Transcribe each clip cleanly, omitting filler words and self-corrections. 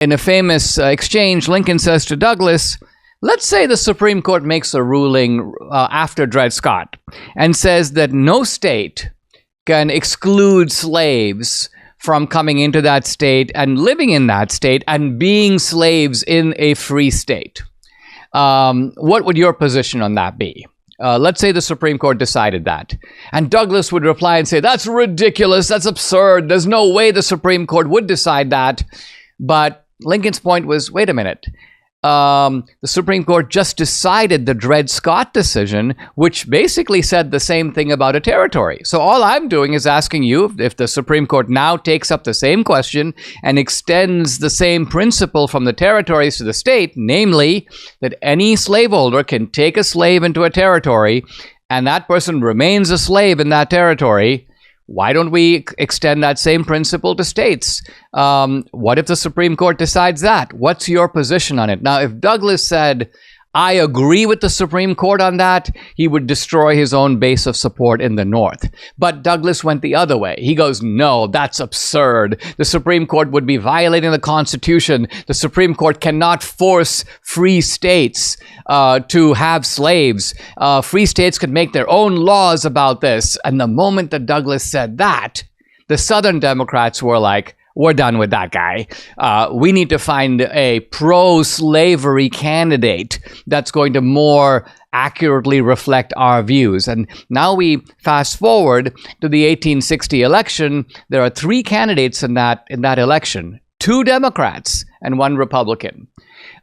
In a famous exchange, Lincoln says to Douglas, let's say the Supreme Court makes a ruling after Dred Scott and says that no state can exclude slaves from coming into that state and living in that state and being slaves in a free state. What would your position on that be? Let's say the Supreme Court decided that. And Douglas would reply and say, that's ridiculous, that's absurd, there's no way the Supreme Court would decide that. But Lincoln's point was, wait a minute. The Supreme Court just decided the Dred Scott decision, which basically said the same thing about a territory. So all I'm doing is asking you if the Supreme Court now takes up the same question and extends the same principle from the territories to the state, namely that any slaveholder can take a slave into a territory and that person remains a slave in that territory. Why don't we extend that same principle to states? What if the Supreme Court decides that? What's your position on it? Now, if Douglas said, I agree with the Supreme Court on that, he would destroy his own base of support in the North. But Douglas went the other way. He goes, no, that's absurd. The Supreme Court would be violating the Constitution. The Supreme Court cannot force free states to have slaves. Free states could make their own laws about this. And the moment that Douglas said that, the Southern Democrats were like, we're done with that guy. We need to find a pro-slavery candidate that's going to more accurately reflect our views. And now we fast forward to the 1860 election. There are 3 candidates in that election, 2 Democrats and 1 Republican.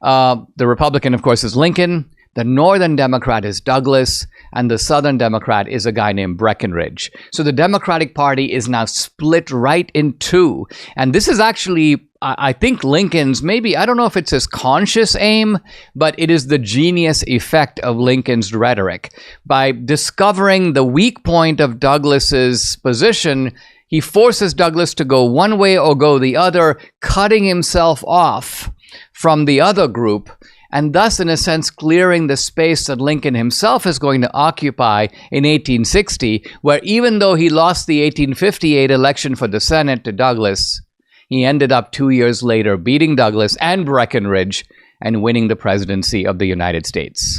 The Republican, of course, is Lincoln. The Northern Democrat is Douglas, and the Southern Democrat is a guy named Breckinridge. So the Democratic Party is now split right in 2. And this is actually, I think, Lincoln's, maybe, I don't know if it's his conscious aim, but it is the genius effect of Lincoln's rhetoric. By discovering the weak point of Douglas's position, he forces Douglas to go one way or go the other, cutting himself off from the other group, and thus, in a sense, clearing the space that Lincoln himself is going to occupy in 1860, where even though he lost the 1858 election for the Senate to Douglas, he ended up 2 years later beating Douglas and Breckinridge and winning the presidency of the United States.